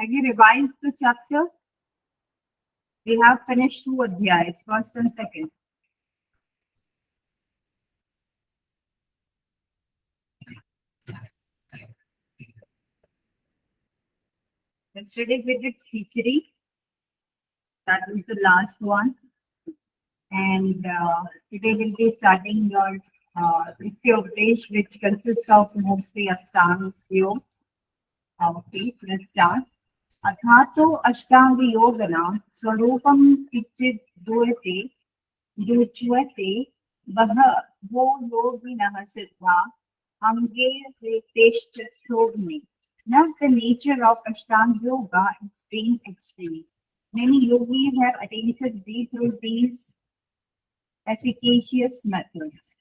Have you revised the chapter? We have finished 2 adhyayas, first and second. Yesterday we did Khichdi. That was the last one. And today we'll be starting your Nityopadesh, which consists of mostly Ashtanga Yoga. Okay, let's start. अथातो अष्टांग योगना स्वरूपम किंचित दुच्यते वह वो योगिनः सिद्धा अंगे रेतेश्च शोभने. Now the nature of Ashtanga Yoga is being explained. Many yogis have attained thee through these efficacious methods.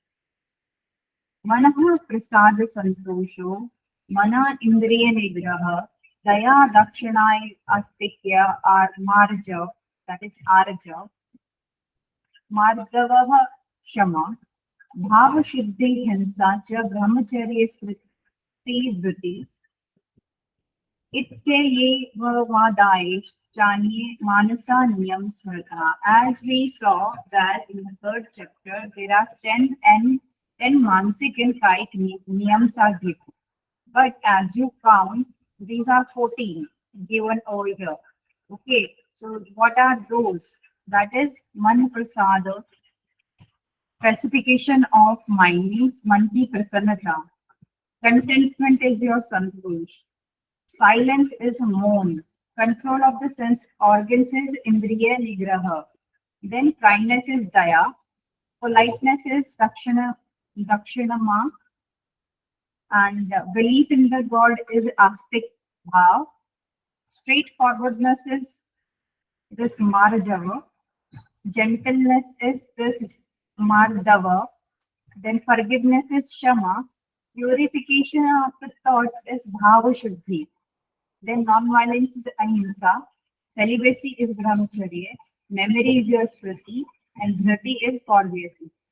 Manah prasad santosho, mana indriya nigraha, daya dakshinai astikya or marja, that is arja, mardavaha shama, bhava shuddhi hinsa cha brahmacharya smriti dhruti, itye vadayesh chanye manasa niyam smrita. As we saw that in the third chapter, there are 10 mansik and 5 niyams are given. But as you count, these are 14 given over here. Okay, so what are those? That is man prasada, pacification of mind means man ki prasannata. Contentment is your santosh. Silence is moan. Control of the sense organs is indriya nigraha. Then kindness is daya. Politeness is dakshinama. And belief in the God is astik bhav. Straightforwardness is this marjava. Gentleness is this mardava. Then forgiveness is shama. Purification of the thoughts is bhava shuddhi. Then non-violence is ahimsa. Celibacy is brahmacharya. Memory is your smriti. And dhriti is forbearance.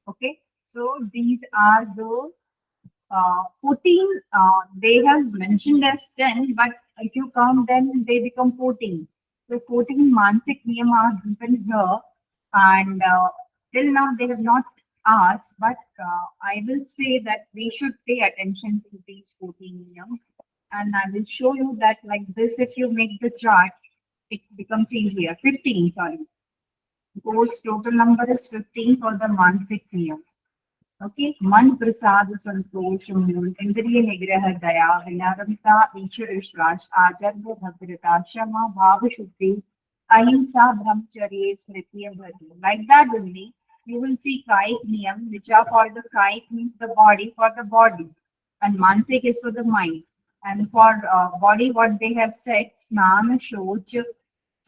Okay, so these are the 14, they have mentioned as 10, but if you count them, they become 14. So 14 Mansik Niyam are given here, and till now they have not asked, but I will say that we should pay attention to these 14 Niyams, and I will show you that like this, if you make the chart, it becomes easier. 15, sorry. Course total number is 15 for the Mansik Niyam. Okay, man prasad santosham, indriya nigraha daya, vinaramta, ishwar vishwas, ajarva bhadrata, shama, bhava shuddhi, ahimsa, brahmacharya, smriti, and bhati. Like that only, you will see kaik niyam, which are for the kaik means the body, for the body, and mansik is for the mind. And for body, what they have said, snana, shoch,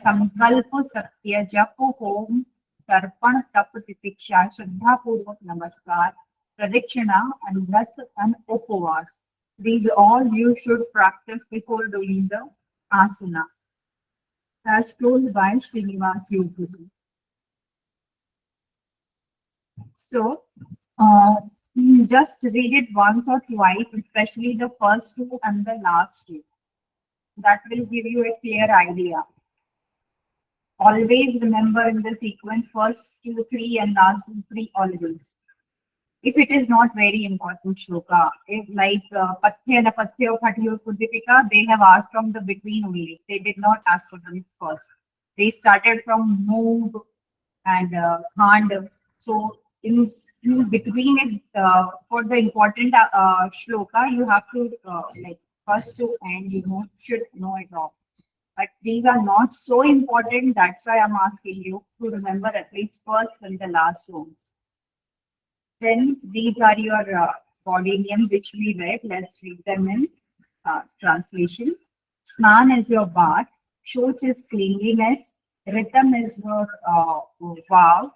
sankalpa, satya, japo, hom, tarpan, tap, titiksha, shraddha purvak namaskar, pradikshana, and vrat and upavas. These all you should practice before doing the asana. As told by Srinivas Yogi. So, just read it once or twice, especially the first 2 and the last 2. That will give you a clear idea. Always remember in the sequence first 2, 3 and last 2, 3 always. If it is not very important shloka, if like Pathya and Apathya of Hatiyo Kudipika, they have asked from the between only. They did not ask for them first. They started from Moog and Khand. So in between it, for the important shloka, you have to like first to end, you should know it all. But these are not so important. That's why I'm asking you to remember at least first and the last ones. Then these are your body names which we read. Let's read them in translation. Snan is your bath. Shoch is cleanliness. Ritam is your vow.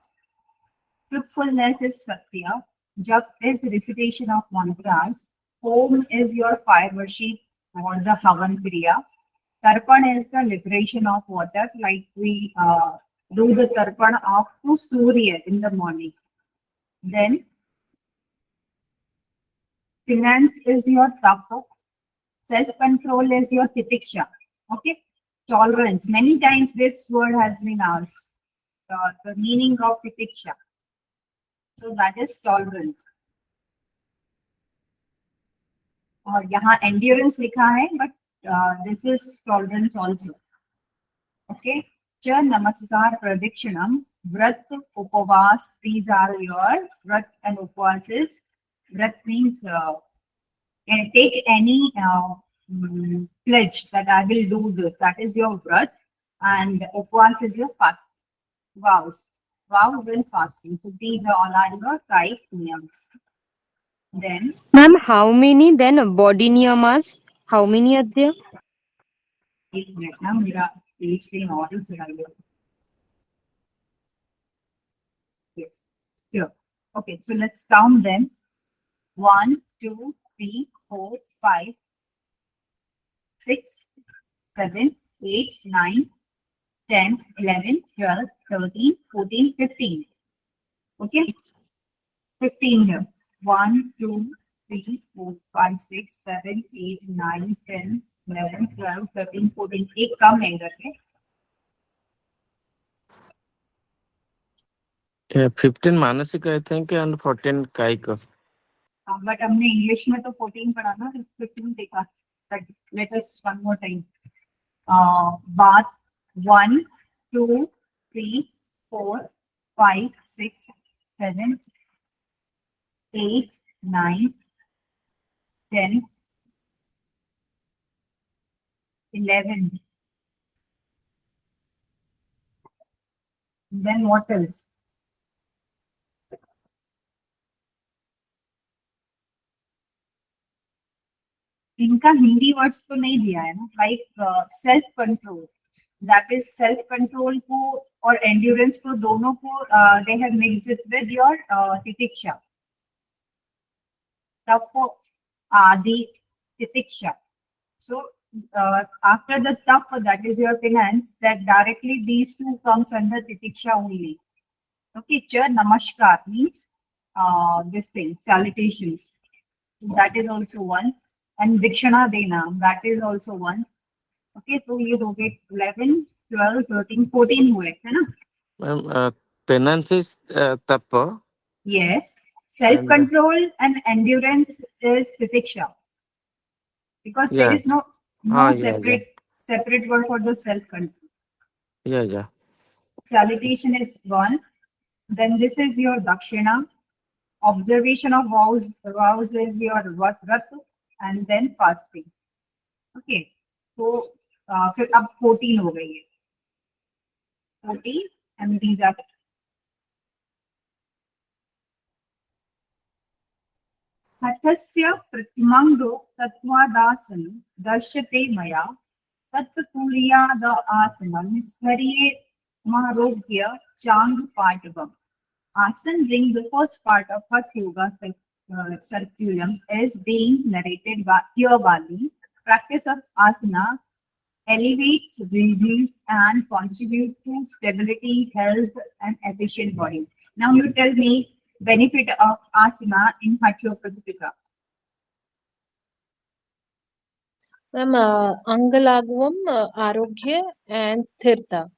Truthfulness is satya. Jap is recitation of mantras. Home is your fire worship or the Havan Kriya. Tarpan is the liberation of water, like we do the tarpan of to Surya in the morning. Then finance is your tapa. Self-control is your titiksha. Okay, tolerance. Many times this word has been asked. The meaning of titiksha. So that is tolerance. और यहाँ endurance लिखा है, but this is tolerance also. Okay. Cha namaskar pradikshanam, vrat upavas. These are your vrat and upases. Vrat means and take any pledge that I will do this. That is your vrat, and upvas is your fast. Vows. Vows and fasting. So these are all are your 5 niyams. Then, Ma'am, how many then body niyamas? How many are there? एक minute ना मेरा page पे और ही चढ़ाइए. Yes. Sure. Okay, so let's count them. 1, 2, 3, 4, 5, 6, 7, 8, 9, 10, 11, 12, 13, 14, 15. Okay, 15 here. 1, 2, 3, 4, 5, 6, 7, 8, 9, 10, 11, 12, 13, 14. एक कम है इधर के. 15 मानसिक I think and 14 कायिक. बट हमने इंग्लिश में तो 14 पढ़ा ना, 15 देखा. Let us one more time. Bath 1, 2, 3, 4, 5, 6, 7, 8, 9, 10, 11. Then what else? इनका हिंदी वर्ड्स तो नहीं दिया है ना, like self control. That is self control को और एंड्योरेंस को दोनों को they have mixed with your titiksha. तप आदि तितिक्षा. So after the tap, that is your penance, that directly these two comes under titiksha only. Okay, cha namaskar means this thing, salutations. That is also one. And dikshana dena, that is also one. Okay, so ये हो गए 11, 12, 13, 14 हुए है ना? Ma'am, penance is tapa. Yes. Self-control and endurance is titiksha. Because there is no separate word for the self-control. Yeah. Salutation is one. Then this is your dakshina. Observation of vows is your vrat, and then fasting. Okay. So फिर अब 14 हो गई है. 14 and these are हठस्य प्रतिमंगो तत्वादासन दर्शते मया तत्कुर्याद आसनं स्थर्ये महारोग्य चांग पाठवम. Asan ring, the first part of Hatha Yoga Circulum, is being narrated by here Bali. Practice of asana elevates disease and contribute to stability, health, and efficient body. Now you tell me benefit of asana in Hatha Yoga Pratika. Ma'am, Angalagvam, Arogya and Sthirta.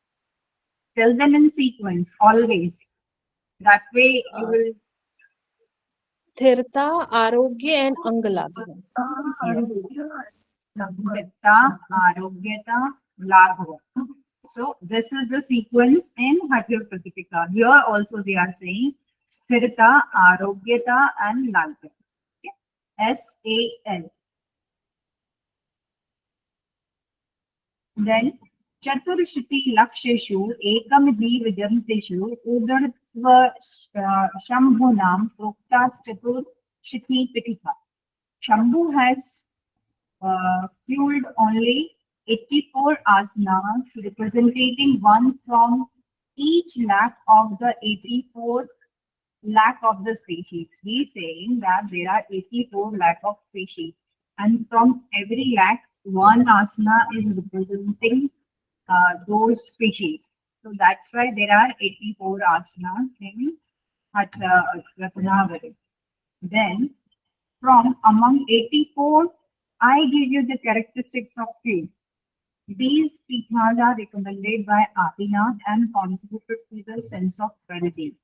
Tell them in sequence, always. That way you will. Sthirta, Arogya and Angalagvam. Yes. Sthirta, Arogyata, Laghava. So this is the sequence in Hatha Yoga Pratika. Here also they are saying Sthirta, Arogyata and Laghava. Okay. SAL. Then Chaturshiti Laksheshu Ekam Jeev Jantishu Udartva Shambhunam Proktas Chaturshiti Pitika. Shambhu has fueled only 84 asanas representing one from each lakh of the 84 lakh of the species. He is saying that there are 84 lakh of species, and from every lakh, one asana is representing those species. So that's why there are 84 asanas in Ratnavali. Then, from among 84, I give you the characteristics of few. These pithas are recommended by Adinath and contributed to the sense of well-being.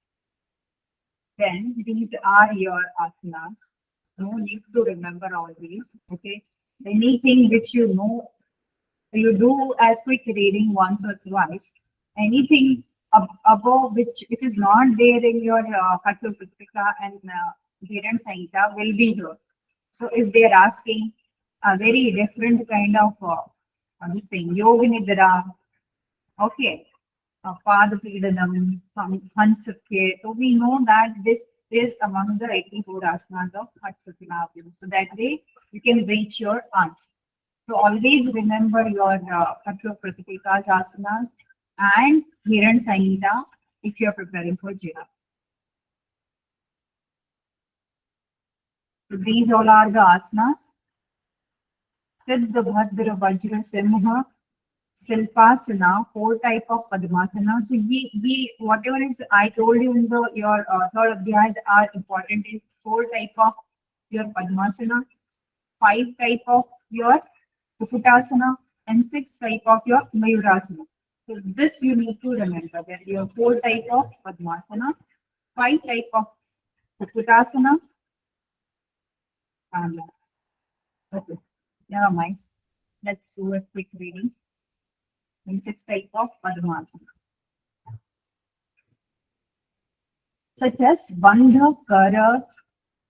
Then these are your asanas. No need to remember all these. Okay. Anything which you know, you do a quick reading once or twice. Anything above which is not there in your Katha Putrika and Hiran Sanhita will be here. So if they are asking a very different kind of this thing, Yoga Nidra, okay, Padapidhanam, Hansakya. So we know that this is among the 84 asanas of Hatha. So that way you can reach your answer. So always remember your Hatha Pratipika's asanas and Hiran Sanhita if you are preparing for Jira. So these all are the asanas. Siddha, Bhadra, Vajra, Simha, Silpasana, 4 type of Padmasana. So we whatever is I told you in the your third adhyaya are important is 4 type of your Padmasana, 5 type of your Kukutasana, and 6 type of your Mayurasana. So this you need to remember that you have 4 type of Padmasana, 5 type of Kukutasana, and okay, never mind. Let's do a quick reading. And 6 type of Padmasana, such as Bandha, Kara,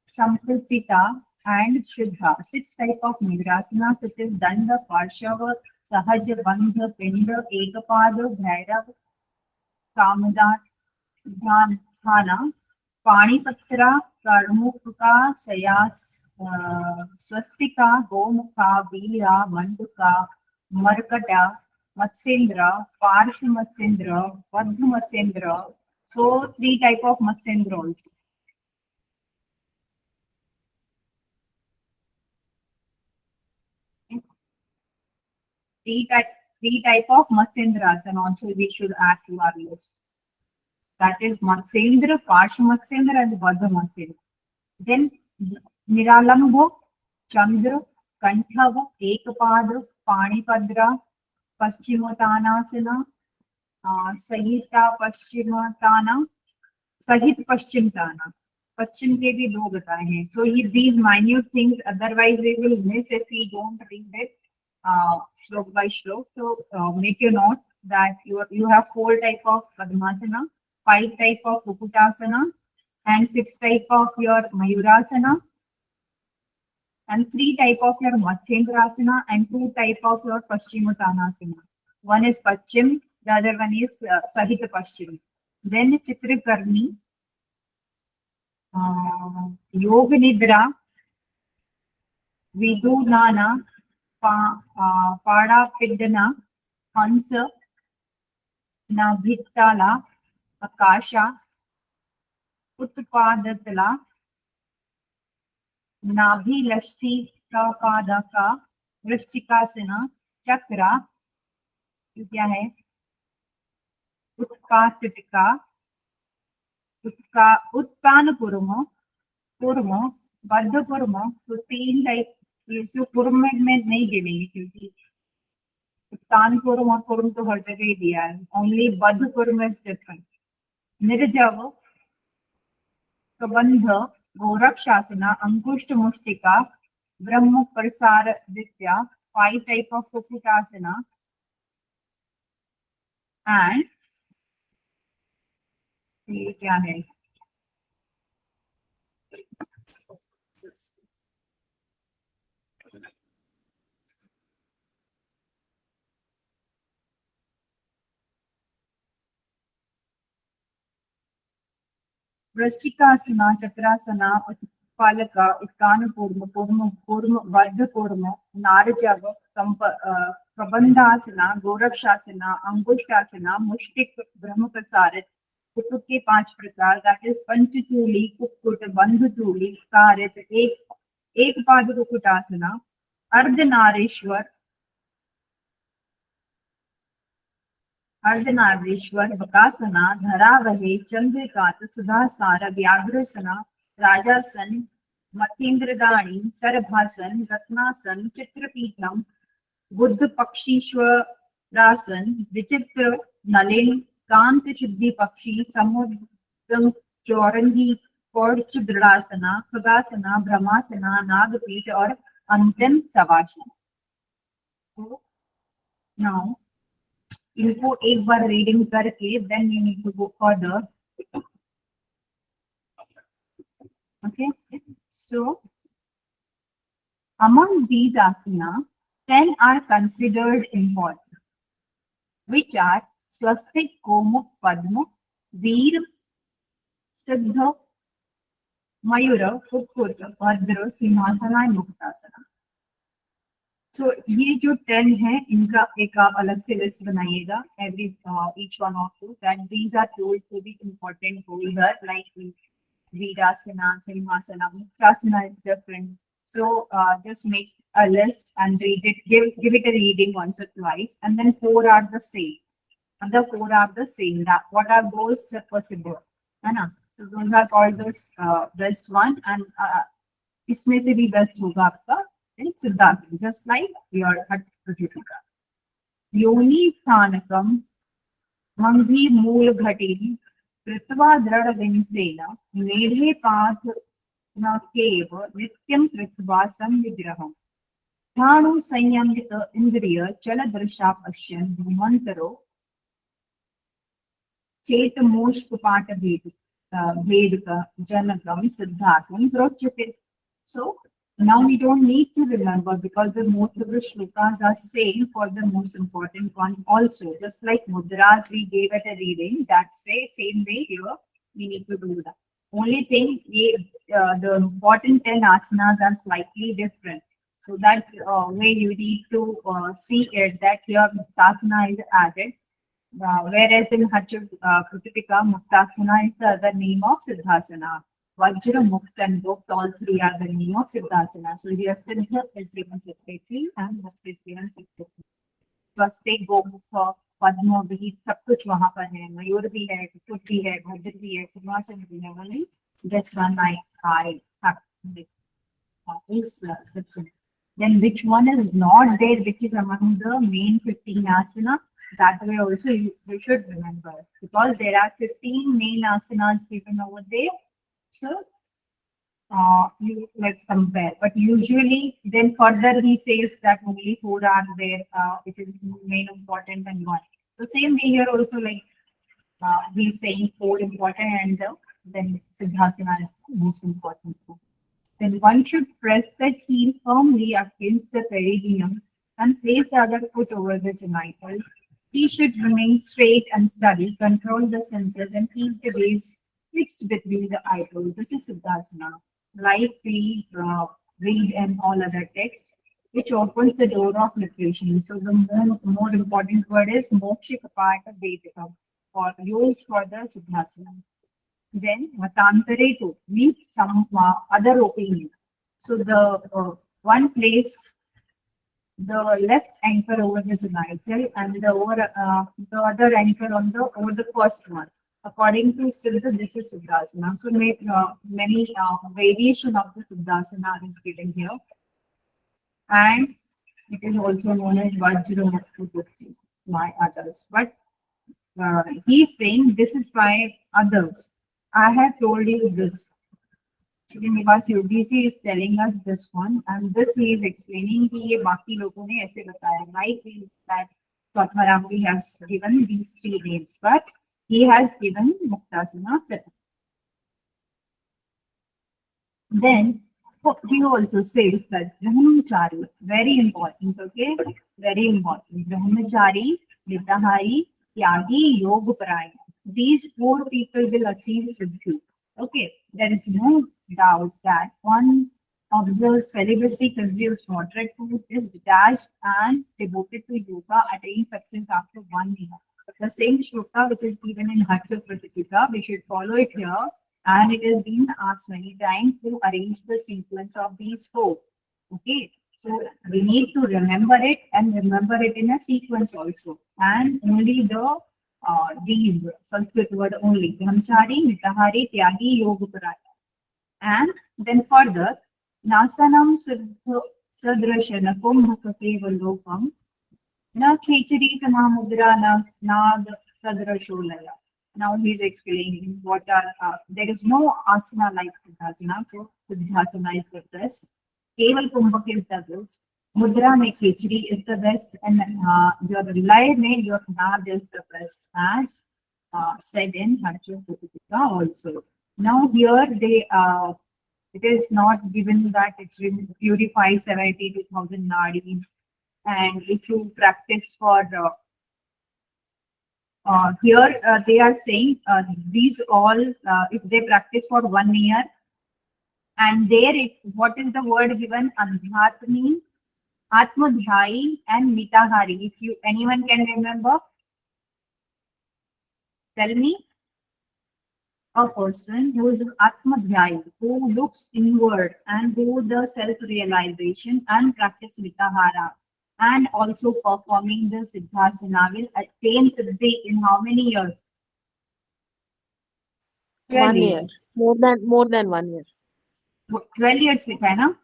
Samkripita, and Shuddha. 6 type of Nidrasana, such as Danda, Parshava, Sahaja, Bandha, Pinda, Ekapada, Bhairav, Kamada, Dhana, Panipatra, Karmuka, Sayas, Swastika, Gomukha, Veera, Manduka, Markata, Matsendra, Parshu Matsendra, Vadhu Matsendra. So 3 type of Matsendra also. Three type of Matsendras and also we should add to our list. That is Matsendra, Parshu Matsendra and Vadhu Matsendra. Then Niralambho, Chandra, Kanthava, Ekapada, Panipadra, Paschimotanasana, Sahita Paschimotana, Sahit Paschimtana. Paschim के भी 2 बताए हैं. So these minute things, otherwise we will miss if we don't read it shlok by shlok. So make a note that you have 4 type of Padmasana, 5 type of Kukutasana, and 6 type of your Mayurasana, and 3 type of your Matsyendrasana, and 2 type of your Paschimottanasana. One is Paschim, the other one is Sahita Paschim. Then Chitrakarni, Yoga Nidra, Vidunana, Pada Pidana, Hansa, Nabhittala, Akasha, Utpadatala, Nabhi Lashti Padaka, Vrishchikasana, Chakra, क्या है उत्पातिका उत्तान कुर्म बद्ध कुर्म. तो 3 type इसको कुर्म में नहीं गिनेंगे क्योंकि उत्तान कुर्म और कुर्म तो हर जगह ही दिया है. ओनली बद्ध कुर्म इज डिफरेंट. निर्जव, प्रबंध, गोरक्षासना, अंकुष्ट मुष्टिका, ब्रह्म प्रसार विद्या, 5 टाइप ऑफ कुकुटासना, and ये क्या है वृश्चिकासना, चक्रासना, उत्पालका, उत्तानपूर्म, पूर्म, बद्ध पूर्म, नारजव, प्रबंधासना, गोरक्षासना, अंगुष्ठासना, मुष्टिक, ब्रह्म प्रसारित. कुकुट के 5 प्रकार, दैट इज पंचचूली, कुक्कुट, बंधचूली, कारित, एक पाद कुकुटासना, अर्धनारीश्वर, बकासना, धरावहे, चंद्रिकात, सुधासार, व्याघ्रसना, राजासन, मतीन्द्रदाणी, सरभासन, रत्नासन, चित्रपीठम, बुद्ध पक्षीश्वरासन विचित्र नलिन कांत शुद्धि पक्षी समुद्र चौरंगी कौर्च दृढ़ासना खगासना ब्रह्मासना नागपीठ और अंतिम सवासन। नाउ इनको एक बार रीडिंग करके then you need to go further. Okay, so among these asana, 10 are considered important, which are Swastik, Gomukh, Padma, Veer, Siddha, Mayura, Kukkuta, Bhadra, Simhasana and Muktasana. So ये जो 10 है इनका एक आप अलग से लिस्ट बनाइएगा, every each one of you, that these are told to be important over like Virasana, Simhasana, Muktasana is different. So just make a list and read it, give it a reading once or twice, and then 4 are the same. And the 4 are the same. That what are those possible? है So those are called the best one, and इसमें से भी best होगा आपका siddhasana, just like your Hatha Pratyutika. योनि स्थानकम मंगी मूल घटिनी कृत्वा दृढ़ विंसेन मेढे पाथ न केव नित्यं कृत्वा संविग्रहम् ध्यानु संयमित इंद्रिय चल दृशा पश्यन् धूमन्तरो चेत मोष्कपाट भेदक जनकम सिद्धार्थम प्रोच्यते. So now we don't need to remember because the most of the shlokas are same for the most important one also. Just like mudras we gave it a reading, that's way same way here we need to do that. Only thing the important 10 asanas are slightly different. So that way you need to see it that here Muktasana is added. Whereas in Hatha Pratyutika, Muktasana is the other name of Siddhasana. Vajra, Mukta and Mukta, all 3 are the name of Siddhasana. So here Siddha is given separately and Mukta is given separately. Swastik, Gomukha, Padma, Veer, सब कुछ वहाँ पर है, मयूर भी है, कुक्कुट भी है, भद्र भी है, सिंहासन भी है, only this one I have is different. Then which one is not there, which is among the main 15 asana? That way also you should remember, because there are 15 main asanas given over there. So you like compare, but usually then further he says that only 4 are there, which is main important and 1. So same way here also, like he's saying 4 important and then Siddhasana is the most important. Then one should press the heel firmly against the perineum and place the other foot over the genital. He should remain straight and steady, control the senses, and keep the gaze fixed between the eyebrows. This is Siddhasana. Like we read and all other text, which opens the door of liberation. So the more important word is Moksha Kapata Vedika, or used for the Siddhasana. Then Matantare tu means some other opinion. So the one place the left anchor over the genital and the other anchor on the over the first one. According to Siddha, this is Siddhasana. So many variation of the Siddhasana is given here, and it is also known as Vajra Mukta, my others. But he's saying this is by others. I have told you this. Srinivas Yogi ji is telling us this one, and this he is explaining कि ये बाकी लोगों ने ऐसे बताया. Like that Ratnavali has given these 3 names, but he has given Muktasana separate. Then he also says that Brahmachari, very important, okay, very important. Brahmachari, Nitahari, Tyagi, Yogaparaya. These 4 people will achieve Siddhi. Okay, there is no doubt that one observes celibacy, consumes moderate food, is detached and devoted to yoga, attain success after 1 year. The same shloka which is given in Hatha Pratyutika, we should follow it here, and it has been asked many times to arrange the sequence of these 4. Okay, so we need to remember it and remember it in a sequence also, and only the these Sanskrit word only: Brahmachari, Nitahari, Tyagi, Yogaparaya. And then further, Nasanam Sadrashana Kumbhaka Kevalokam Na khechari samamudra na snag sadrasholaya. Now he is explaining what are, there is no asana like Siddhasana, so Siddhasana is the best. Keval Kumbhak is the best. Mudra mein khechari is the best, and your lay mein your nag is the best, as said in Harshya Pratipika also. Now here they, it is not given that it will purify 72,000 nadis, and if you practice for here they are saying these all if they practice for 1 year, and there it, what is the word given? Adhyatmi, Atmadhyayi and Mitahari. If you anyone can remember, tell me. A person who is Atmadhyayi, who looks inward and do the self-realization and practice Vitahara, and also performing the Siddhasana will attain Siddhi in how many years? 12 1 year. years. More than 1 year. 12 years लिखा है ना?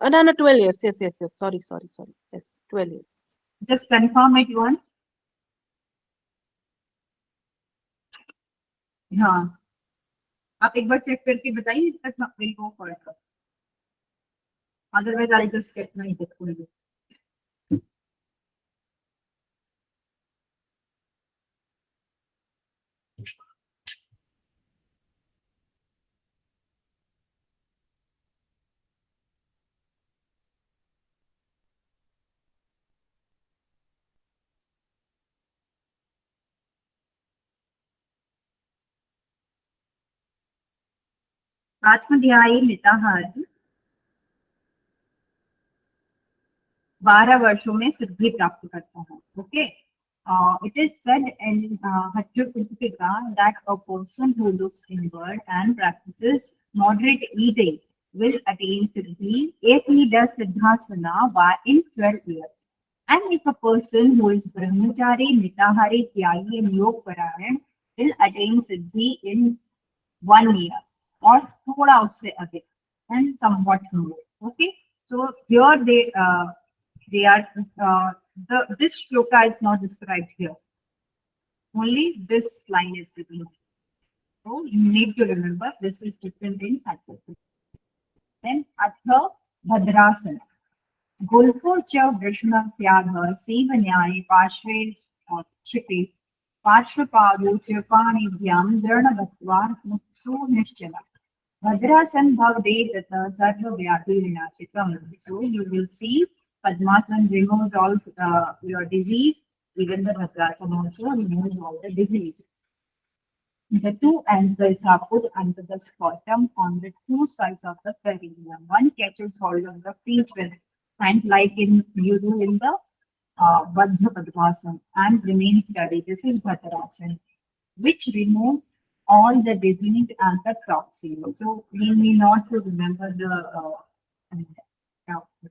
No, 12 years. Yes. Sorry. Yes, 12 years. Just confirm it once. हाँ, आप एक बार check करके बताइए तक we'll go further. Otherwise, I'll just get my book for you. आत्मध्यायी मिताहारी 12 वर्षों में सिद्धि प्राप्त करता है. Okay. It is said in Hatha that a person who looks inward and practices moderate eating will attain siddhi if he does siddhasana in 12 years. And if a person who is brahmachari, mitahari, tyagi and yog parayan will attain siddhi in 1 year or thoda usse adhik and somewhat more. Okay. So here they are this shloka is not described here. Only this line is given. So you need to remember this is different in Hatha. Then Atha Bhadrasana. Gulfo cha Vrishna Syadha Sevanyai Pashve Chipi Pashvapadu Chirpani Vyam Dranavattva Mutsu Nischala. Bhadrasan Bhavdetata Sarva Vyati Vinashikam. So you will see Padmasan removes all your disease, even the Bhadrasana also removes all the disease. The two ankles are put under the scrotum on the two sides of the perineum. One catches hold of the feet with hand like in you do in the Baddha Padmasana and remains steady. This is Bhadrasana, which remove all the disease and the toxin. So we need not to remember the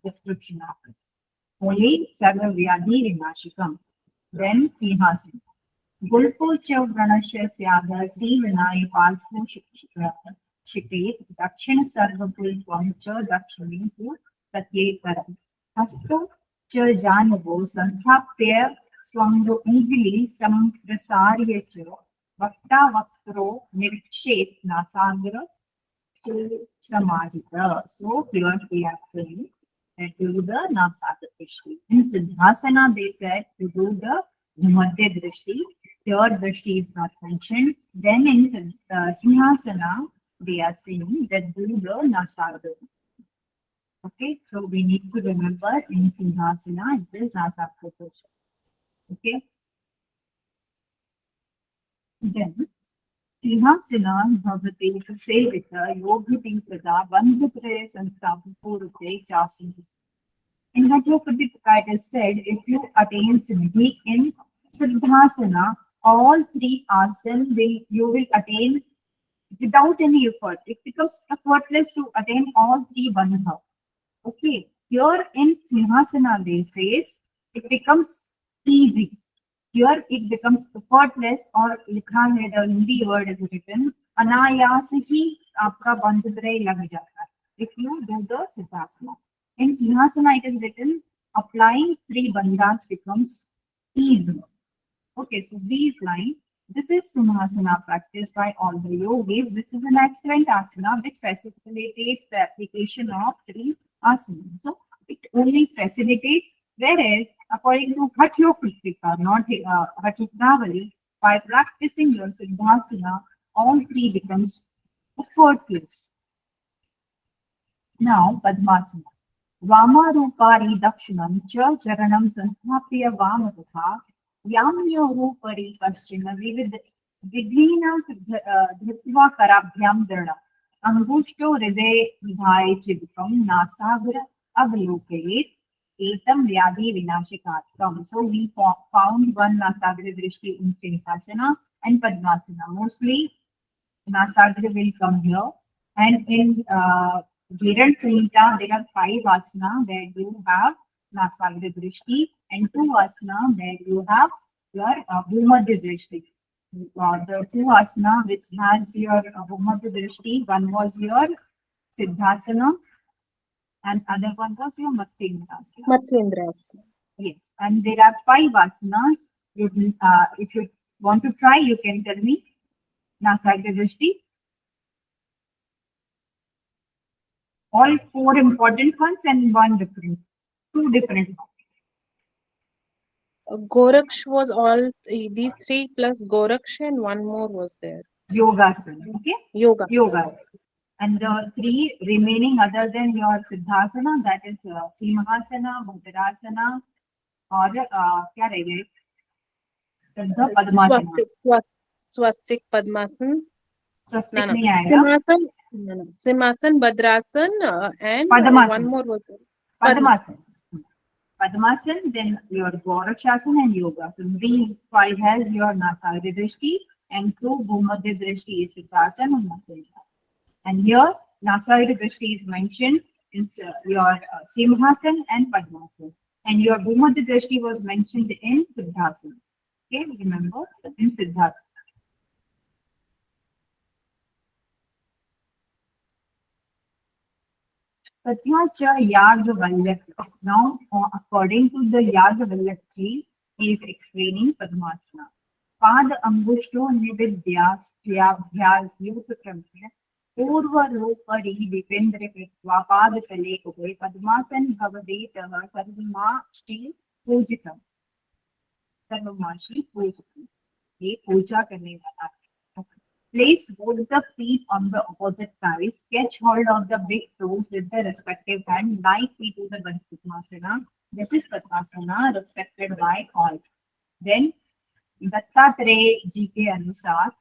description of it. Only Sarva Vyadhi Vinashikam. Then Sihasana. Gulpo cha Vranasya Syadha Sivanai Palpo Shikret Dakshin Sarvapul Pamcha Dakshini to Tatye Karam. Hasto cha Janavo Santhapya Swamdo Ungili Samprasarya cha Vakta Vaktro Nirikshet Nasangra to Samadhita. So here we are saying that to do the Nasaka Drishti. In Siddhasana they said to do the Madhya Drishti. Here Drishti is not mentioned. Then in Sinhasana they are saying that do the Nasaka. Okay, so we need to remember in Sinhasana it is Nasaka. Okay. Then Sinhasana Bhavati Sevita Yogati Sada Bandhutre Sanstapurute Chasi. In Hatha it is said if you attain Siddhi in Siddhasana, all three asanas you will attain without any effort. It becomes effortless to attain all three bandha. Okay, here in Sinhasana they says it becomes easy. Here it becomes effortless or likha hai, the Hindi word is written anayas hi aapka bandhatre lag jata if you do the Siddhasana. In Sinhasana it is written applying three bandhas becomes easier. Okay, so these lines, this is Simhasana practiced by all the yogis. This is an excellent asana which facilitates the application of three asanas. So it only facilitates, whereas according to Hatyokrika, not Ratnavali, by practicing your Siddhasana, all three becomes effortless. Now, Padmasana. Vamarupari dakshinam cha charanam santhapya vamatha yamyorupari paschima vidhina dhritva karabhyam dhrana angushto hriday vidhaye chidukam nasagra avalokayet etam vyadhi vinashikatkam. So we found one nasagra drishti in Simhasana and Padmasana. Mostly Nasagra will come here. And in Viran Samhita, there are 5 asana where you have Nasagra Drishti and 2 asana where you have your Bhumadya Drishti. The 2 asana which has your Bhumadya Drishti, one was your Siddhasana and other one was your Matsyendrasana. Matsyendrasana. Yes, and there are 5 asanas. If you want to try, you can tell me. Nasagra Drishti. All 4 important ones and 1 different, 2 different ones. Goraksh was all these 3 plus Goraksh and one more was there. Yogasana, okay? Yoga. Yogas. And the 3 remaining other than your Siddhasana, that is Simhasana, Bhutarasana, or क्या रह गए? The Padmasana. Swastik Padmasan. Swastik No. नहीं आएगा. Simhasan, Bhadrasan, and Padmasana. one more was there. Padmasana. Padmasana, then your Gorakshasana and Yogasana. These 5 has your Nasagra Drishti and 2 Bhumadya Drishti is Siddhasana and Matsyendrasana. And here Nasagra Drishti is mentioned in your Simhasana and Padmasana. And your Bhumadya Drishti was mentioned in Siddhasana. Okay, remember, in Siddhasana. Tatyacha Yagvalyak. Now, according to the Yagvalyakji, he is explaining Padmasana. Pad Angushto Nividya Stvabhyal Yutkamya Purva Rupari Vipendra Kritva Pad Kale Upe Padmasan Bhavadetaha Sarvama Shri Pujitam. Sarvama Shri Pujitam. ये पूजा करने वाला है. Place both the feet on the opposite thighs. Catch hold of the big toes with the respective hand. Lie feet to the Padmasana. This is Padmasana respected by all. Then Dattatreya ji ke anusar,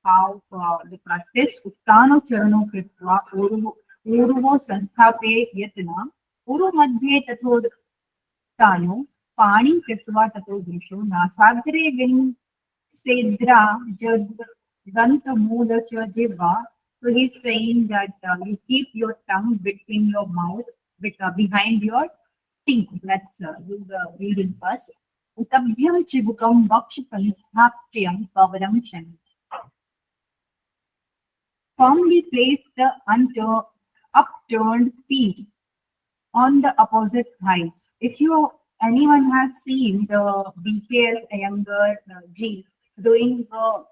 how the practice Uttano Charano Kritva Uruvo Santhape Yatna Uru Madhye Tato Tano Pani Kritva Tato Drisho Nasagre Vin Sedra Jad Danta Mula Jiva. So he's saying that you keep your tongue between your mouth, behind your teeth. Let's do the reading first. Utabhyam Chibukam Baksh Sansthatyam Pavaram Shani. Firmly place the upturned feet on the opposite thighs. If anyone has seen the BKS Iyengar Ji doing the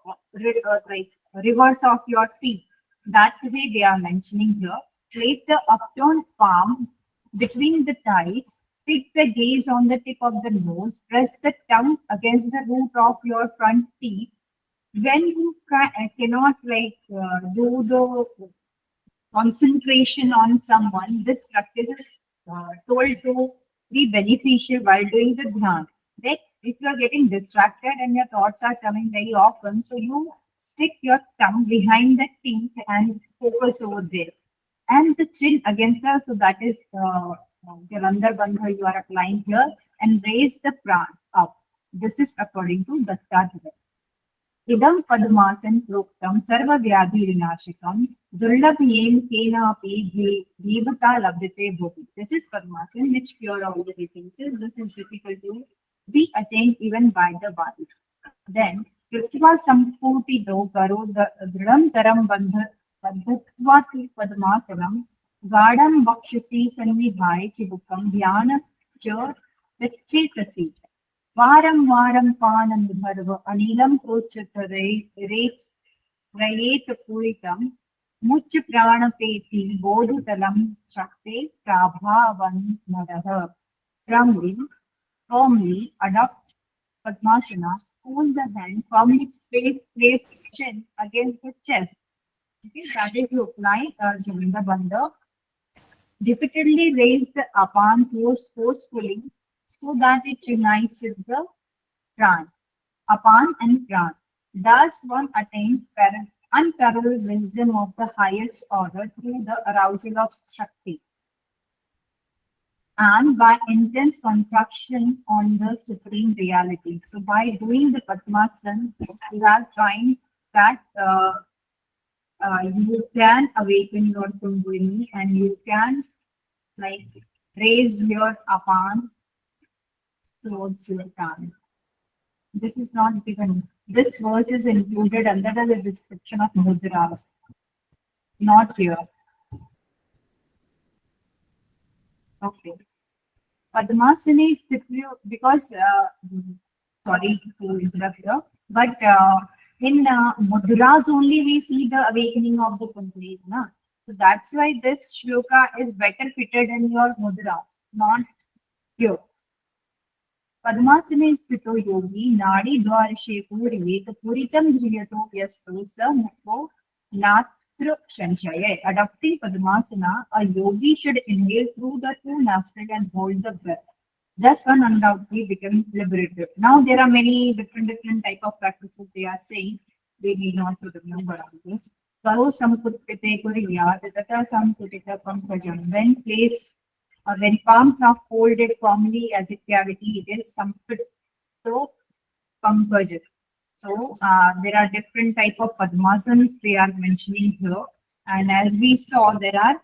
reverse of your feet, that way they are mentioning here. Place the upturned palm between the thighs, fix the gaze on the tip of the nose, press the tongue against the root of your front teeth. When you cannot do the concentration on someone, this practice is told to be beneficial while doing the dhyan. That if you are getting distracted and your thoughts are coming very often, so you stick your tongue behind the teeth and focus over there. And the chin against the, so that is Jalandhar Bandha you are applying here, and raise the pran up. This is according to Dattatreya. Idam Padmasan Proktam Sarva Vyadhi Vinashikam Dullabhyem Kenapi Jivata Labdite Bhuti. This is Padmasan which cure all the diseases. This is difficult to be attained even by the bodies. Then Kritva Samputi Do Karo Dhram Taram Bandhatvati Padmasanam Gadam Bakshasi Sannidhai Chibukam Dhyana च चेतसि वारं वारं पाननिभर्व अनिलं प्रोच्यत रयेत पूरितं मुच्च प्राणपेति बोधुतलं शक्ते प्राभावन् नरः. Firmly, adopt Padmasana, hold the hand firmly, place chin against the chest. Okay, that is to apply Javinda Bandha. Repeatedly raise the apan forcefully so that it unites with the pran, apan and pran. Thus one attains unparalleled wisdom of the highest order through the arousal of Shakti and by intense contraction on the supreme reality. So by doing the Padmasana, you are trying that you can awaken your Kundalini and you can like raise your apan towards your tongue. This is not given. This verse is included under the description of mudras, not here. Okay. Padmasana is because, sorry to interrupt here, but in mudras only we see the awakening of the Kundalini. Na? So that's why this shloka is better fitted in your mudras, not here. Padmasana is pito yogi, nadi dwarishe purivet, puritam dhriyato yastu sa mukho natra shanshaya. Adopting Padmasana, a yogi should inhale through the two nostrils and hold the breath. Thus one undoubtedly becomes liberated. Now there are many different type of practices they are saying. We need not to remember all this. Karo samputte kuriya, tata samputita pankajam. When place when palms are folded firmly as a cavity, it is samputto pankaj. So there are different type of padmasanas they are mentioning here. And as we saw, there are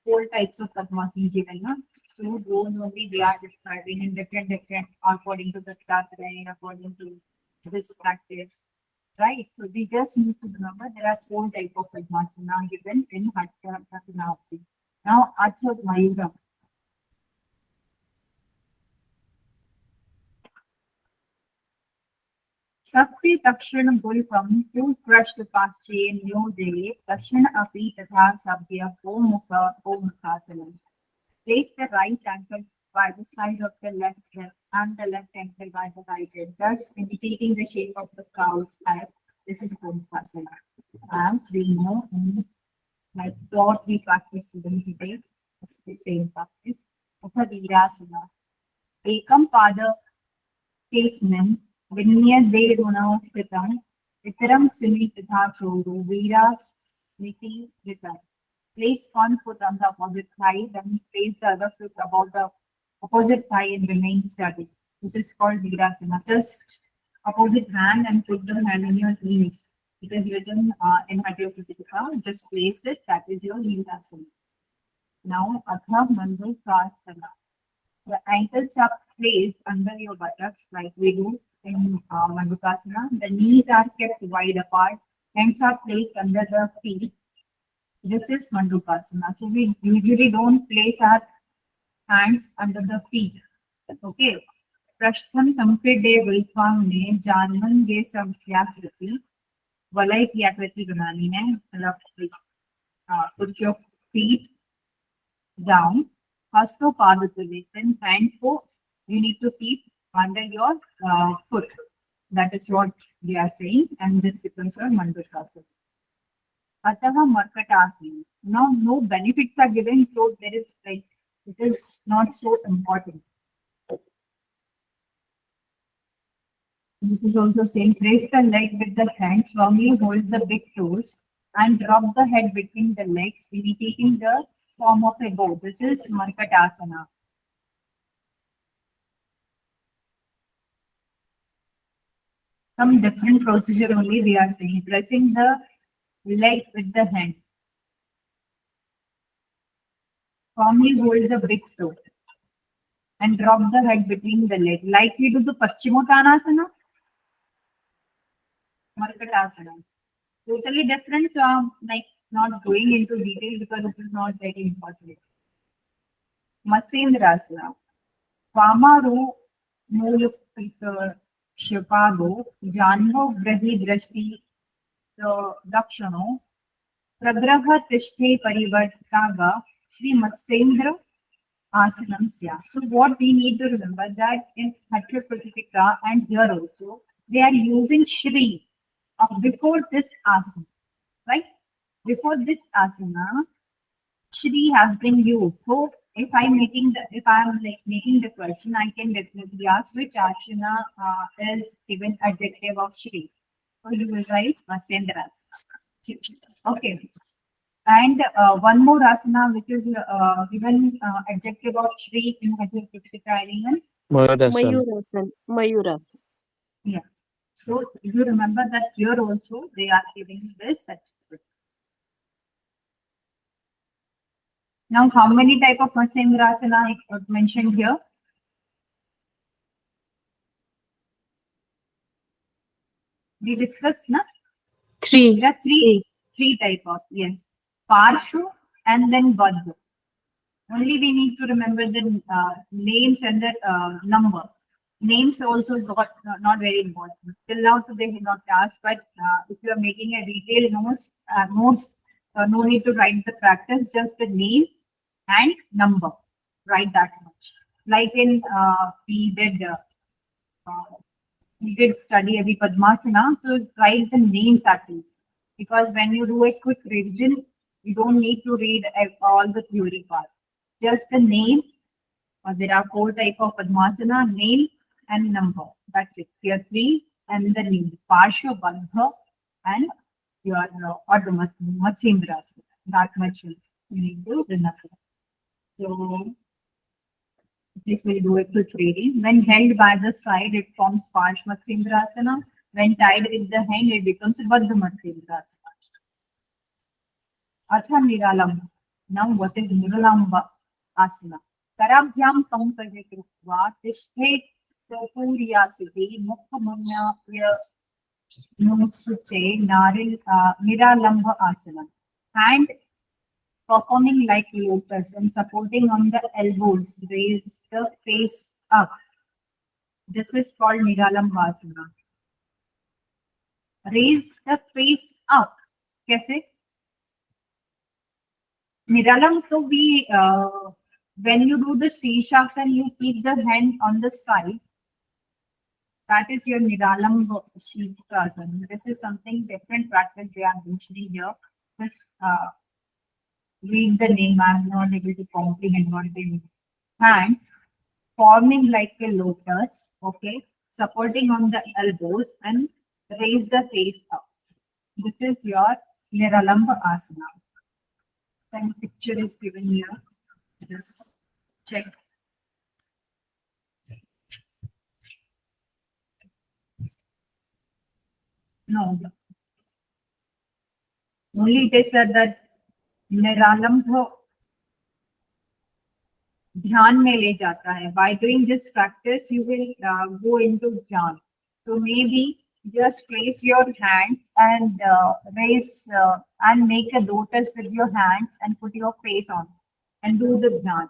4 types of padmasana given. Na? So those only they are describing in different according to the Tatray, according to this practice. Right. So we just need to remember there are 4 types of padmasana given in Hatha Hathanavati. Now Atha Mayura. Sakti Takshana Gulpam, two crushed pasche, new day, Takshana Api Tatha Sabhya, Omukhasanam. Place the right ankle by the side of the left hip and the left ankle by the right hip, thus imitating the shape of the cow head. This is Omukasana. As we know, like what we practice even today, it's the same practice. Uthavirasana. Ekam Pada Tasman. Vinyade Runa Kritam, Itaram Simi Titha Choru, Viras Niti Ritam. Place one foot on the opposite thigh, then place the other foot above the opposite thigh and remain steady. This is called Virasana. Just opposite hand and put the hand on your knees. It is written in Hatha Kritika. Just place it, that is your Virasana. Now, Atha Mandu Prasana. The ankles are placed under your buttocks like we do in Mandukasana. The knees are kept wide apart. Hands are placed under the feet. This is Mandukasana. So we usually don't place our hands under the feet. Okay. Prashtham Samfide Vilfamne Janman Ge Samkhyakriti Valai Kyakriti Gunani ne put your feet down. Hasto Padatule, then hand foot you need to keep under your foot. That is what they are saying, and this becomes your Mandukasana. Atava Markatasana. Now, no benefits are given, so there is like it is not so important. This is also saying raise the leg with the hands, firmly hold the big toes, and drop the head between the legs, imitating the form of a bow. This is Markatasana. Some different procedure only we are saying. Pressing the leg with the hand. Firmly hold the big toe and drop the head between the leg. Like we do the Paschimottanasana, Markatasana. Totally different, so I'm like not going into detail because it is not very important. Matsendrasana. Vamaru Mulukita Shipado Janvo Grahi Drashti Dakshano Pragraha Tishte Parivartaga Shri Matsendra Asanam Sya. So what we need to remember that in Hatha Pratika and here also they are using Shri before this asana, right? Before this asana, Shri has been used. So if I'm making the question, I can definitely ask which asana is given adjective of Shri. So you will write Masendra. Okay. And one more asana which is given adjective of Shri in Hatha Pratika, anyone? Mayurasan. Mayurasan. Yeah. So you remember that here also they are giving this adjective. Now, how many type of Matsendrasana I mentioned here? We discussed, na? 3. There are three type of, yes. Parshu and then Badhu. Only we need to remember the names and the number. Names also got not very important. Till now they have not asked, but if you are making a detailed notes, no need to write the practice, just the name and number. Write that much. Like in we did study every Padmasana, so write the names at least. Because when you do a quick revision, you don't need to read all the theory part. Just the name. There are 4 type of Padmasana, name and number. That's it. Here 3 and the name. Parsha, Bandha and your or the Matsindra. That much you need to remember. So this will do a quick reading. When held by the side, it forms Parshvatsindrasana. When tied with the hand, it becomes Baddhamatsindrasana. Atha Niralamba. Now, what is Niralamba Asana? Karabhyam Pankaj Krutva Tishthe Puriya Siddhi Mukhamanya Nusuche Niralamba Asana. Hand performing like lotus and supporting on the elbows, raise the face up. This is called Niralambasana. Raise the face up. कैसे? Niralam to be when you do the Shirshasana, you keep the hand on the side. That is your Niralam Shirshasana. This is something different practice they are usually here. This read the name, I am not able to comprehend what they mean. Hands forming like a lotus, okay, supporting on the elbows and raise the face up. This is your Niralamba Asana. And picture is given here. Just check. No. Only it is said that Niralambha ध्यान में ले जाता है. By doing this practice, you will go into jhana. So maybe just place your hands and raise and make a lotus with your hands and put your face on and do the jhana.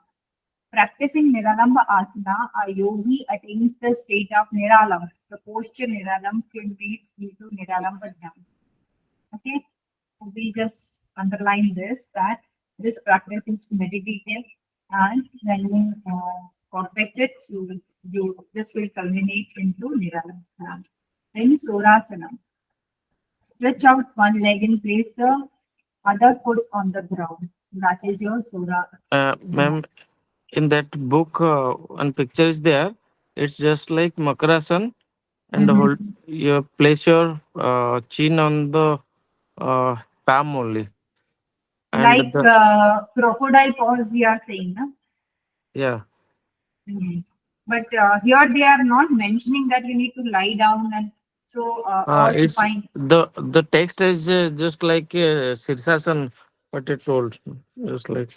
Practicing Niralamba Asana, a yogi attains the state of Niralam. The posture Niralam leads you to Niralamba Jnana. Okay, so we just underline this that this practice is meditative, and when you perfect it, this will culminate into Niralamba. Then Sorasana. Stretch out one leg and place the other foot on the ground. That is your Sorasana. Ma'am, in that book, one picture is there. It's just like Makarasan, and hold you place your chin on the palm only. And Like the, crocodile pose we are saying, no? yeah. But here they are not mentioning that you need to lie down and so or It's supine. the text is just like Sirsasan, what it told. Just like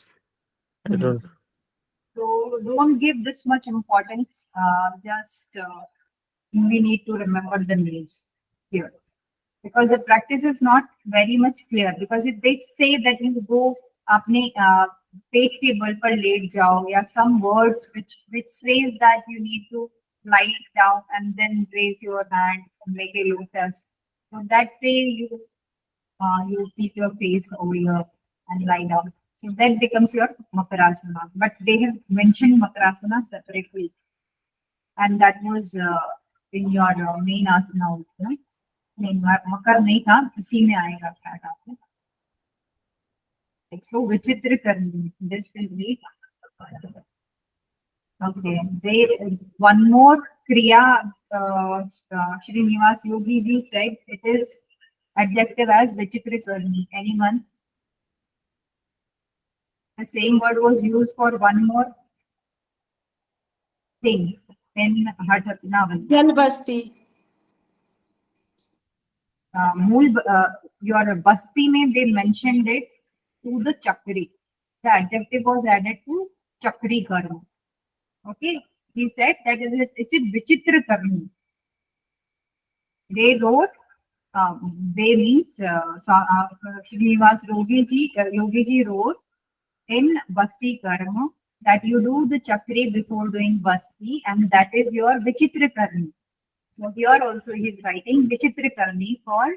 I don't. So don't give this much importance. Just we need to remember the names here because the practice is not very much clear. Because if they say that you go apne pet table पर late जाओ या some words which says that you need to lie down and then raise your hand and make a lotus. So that way you keep your face over here and lie down. So that becomes your Makarasana. But they have mentioned Makarasana separately, and that was in your main asana also. नहीं मकर नहीं था, इसी में आएगा शायद आपको. So विचित्र करनी. This will be okay. One more kriya. Srinivas Yogi ji said it is adjective as vichitra karni. Anyone? The same word was used for one more thing in Ratnavali. Jalbasti. Your basti mein they mentioned it to the chakri. The adjective was added to chakri karma. Okay, he said that it is vichitra karni. They wrote, they means Srinivas Yogi ji wrote in basti karma that you do the chakri before doing basti, and that is your vichitra karni. So here also he is writing vichitra karni for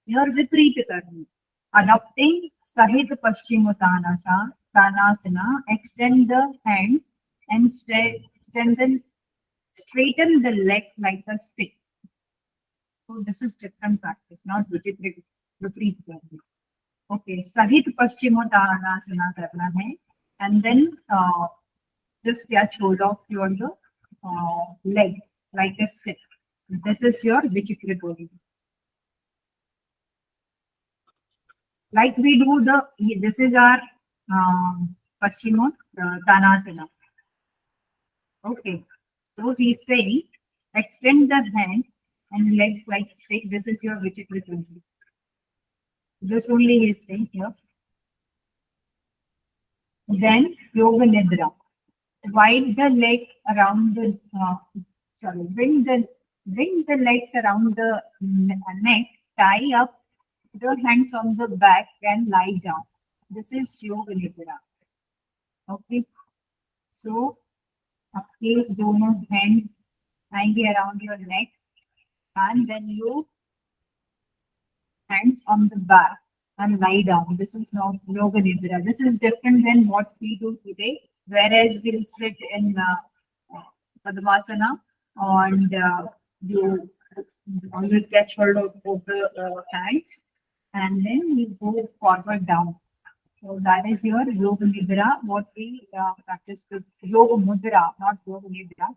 your viprita karni. Adopting sahit paschimottanasana, extend the hand and straighten the leg like a stick. So this is different practice, not viprita karni. Okay, sahit paschimottanasana karna hai, and then just catch hold of your leg like a stick. This is your vichitra karni. Like we do this is our Paschimottanasana. Okay, so he's saying extend the hand and legs like stick. This is your vichitra karni. This only he is saying here. Then yoga nidra. Wide the leg around the bring the legs around the neck. Tie up your hands on the back and lie down. This is yoga nidra. Okay, so आपके दोनों hand आएंगे around your neck, and then you hands on the back and lie down. This is not yoga nidra. This is different than what we do today, whereas we'll sit in Padmasana and you catch hold of both the hands and then you go forward down. So that is your yoga nidra, what we practice with yoga mudra, not yoga nidra.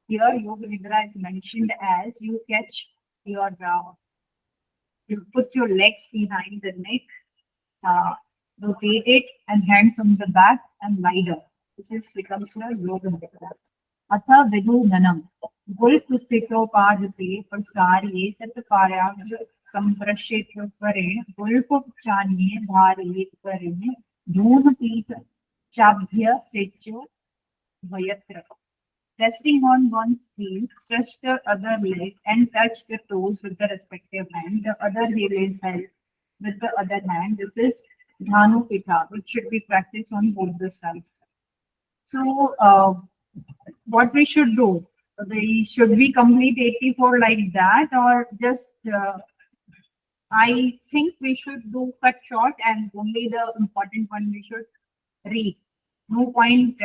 Here yoga nidra is mentioned as you catch your you put your legs behind the neck, rotate it and hands on the back and lie down. This becomes your yoga nidra. Atha vidunanam. Gulp sthito padate prasarye tatparya samprashet pare gulp chanye dhare pare dhun peet chabhya secho vayatra. Resting on one's heel, stretch the other leg and touch the toes with the respective hand. The other heel is held with the other hand. This is Dhanu Pitha, which should be practiced on both the sides. So, what we should do? Should we complete 84 like that, or just? I think we should do cut short and only the important one we should read. No point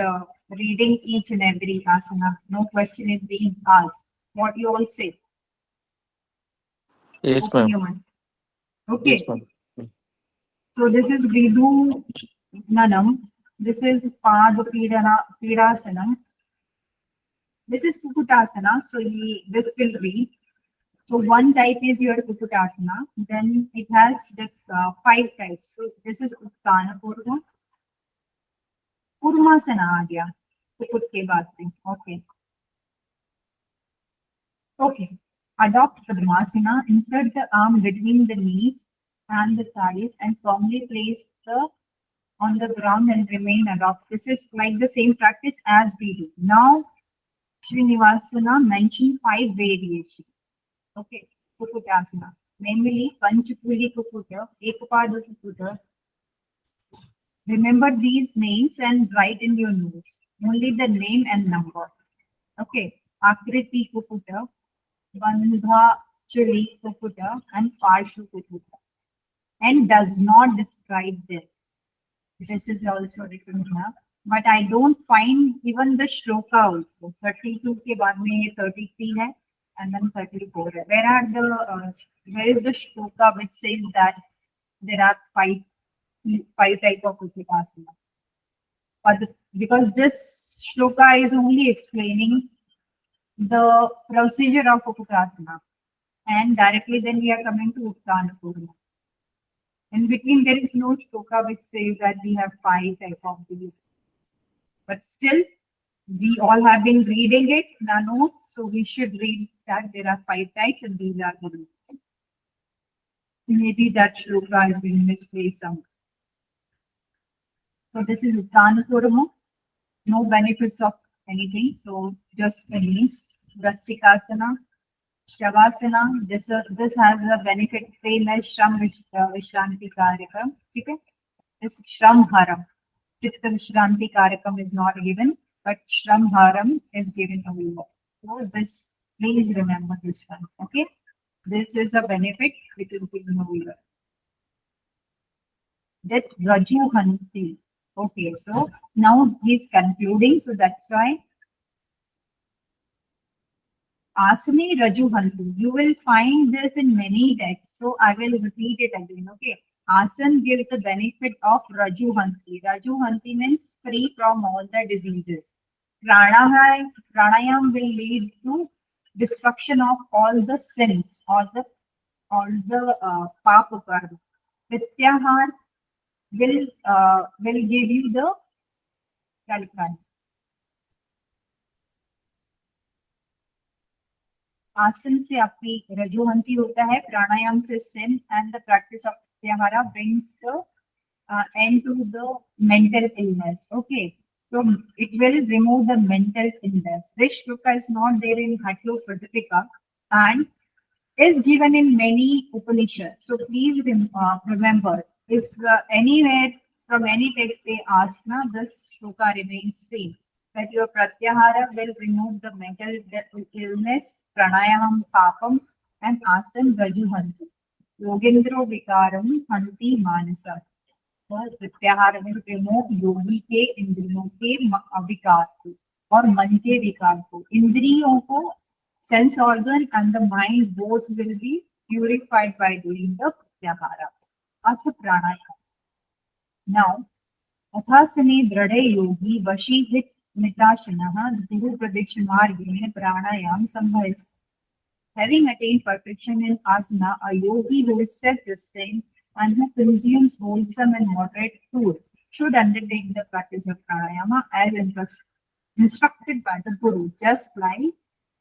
reading each and every asana. No question is being asked. What you all say? Yes, ma'am. Human. Okay. Yes, ma'am. So this is Vidu Nanam. This is Pada Pidasanam. This is Kukutasana. So this will read. So one type is your Kukutasana. Then it has the 5 types. So this is Uttana Purva. Kurmasana आ गया कुकुट के बाद में. Okay. Okay. Adopt Padmasana. Insert the arm between the knees and the thighs and firmly place on the ground and remain adopt. This is like the same practice as we do. Now, Srinivasana mentioned 5 variations. Okay. Kukutasana. Namely, Panchapuli Kukuta, Ekapada Kukuta, Remember these names and write in your notes. Only the name and number. Okay. Akriti Kukuta, Bandha Chuli Kukuta, and Parshu Kukuta. And does not describe them. This is also written here. But I don't find even the shloka also. 32 के बाद में ये 33 है and then 34 है. Where is the shloka which says that there are five types of Utthikasana? Because this shloka is only explaining the procedure of Utthikasana, and directly then we are coming to Uttana Purna. In between, there is no shloka which says that we have 5 types of these. But still, we all have been reading it in our notes, so we should read that there are 5 types and these are the rules. Maybe that shloka has been misplaced somewhere. So this is Uttanakurama, no benefits of anything, so just the names. Vrachikasana, Shavasana, this has a benefit same as Shram Vishranti Karakam. Okay? This Shram Haram. Chitta Vishranti Karakam is not given, but Shram Haram is given over here. So this, please remember this one. Okay? This is a benefit which is given over here. That Raju Hanti. Okay, so now he's concluding, so that's why Asane Raju Hantu. You will find this in many texts, so I will repeat it again. Okay, Asan gives the benefit of Raju Hanti. Raju Hanti means free from all the diseases. Pranayam will lead to destruction of all the sins, all the papa karma. Pratyahar will give you the calculator. आसन से आपकी रजोहंती होता है, प्राणायाम से sin, and the practice of pratyahara brings the end to the mental illness. Okay, so it will remove the mental illness. This shloka is not there in Hatlo Pradipika and is given in many Upanishads. So please remember, if anywhere from any text they ask, na, this shloka remains same. That your pratyahara will remove the mental illness, pranayam papam, and asan raju hanti. Yogendro vikaram hanti manasa. प्रत्याहार में remove योगी के इंद्रियों के विकार को और मन के विकार को. इंद्रियों को, sense organ and the mind both will be purified by doing the pratyahara. Atha pranayama. Now, athasane drade yogi vashihit Nikitasha Guru Pradikshamargene Pranayam Sambhavis. Having attained perfection in asana, a yogi who is self-restrained and who consumes wholesome and moderate food should undertake the practice of pranayama as instructed by the Guru, just like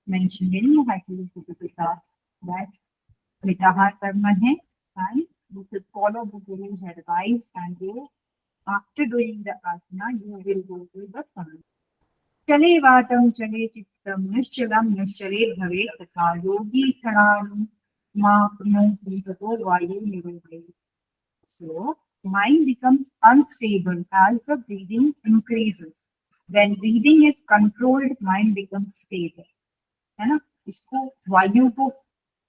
mentioned in Hatha that Pritahar karma hai, and you should follow the Guru's advice, and you, after doing the asana, you will go to the pranayama. चले वातम चले चित्तम निश्चलम निश्चले भवे तथा योगी क्षणानु मापनोति ततो वायु निरोधे. So mind becomes unstable as the breathing increases. When breathing is controlled, mind becomes stable. है ना? इसको वायु को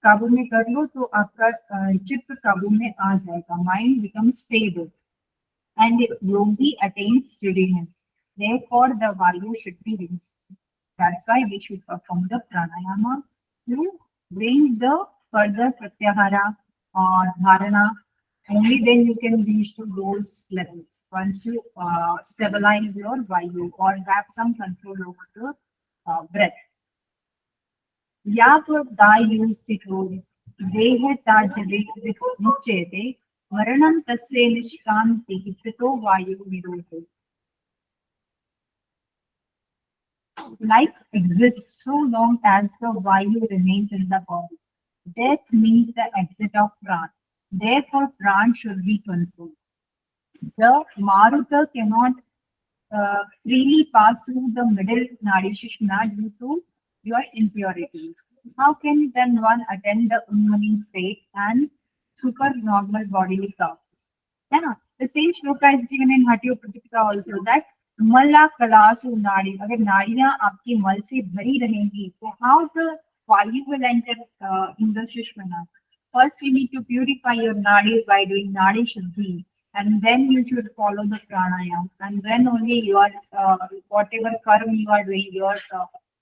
काबू में कर लो तो आपका चित्त काबू में आ जाएगा. Mind becomes stable and yogi attains steadiness. Therefore, the Vayu should be released. That's why we should perform the pranayama to bring the further pratyahara or dharana. Only then you can reach to those levels. Once you stabilize your Vayu or have some control over the breath. Yapu stito dehe tajale muchete maranam tasye nishkanti stito Vayu nirodhe. Life exists so long as the Vayu remains in the body. Death means the exit of Pran. Therefore, Pran should be controlled. The Maruta cannot freely pass through the middle Nadi Shishna due to your impurities. How can then one attain the Unmani state and supernormal bodily powers? The same shloka is given in Hatyo Pratipika also, that Mala Kalasu Nadi. अगर नाड़ियां आपकी मल से भरी रहेंगी, तो how the vayu will enter in the Shushmana? First, we need to purify your nadi by doing nadi shuddhi, and then you should follow the pranayama, and then only your whatever karma you are doing, your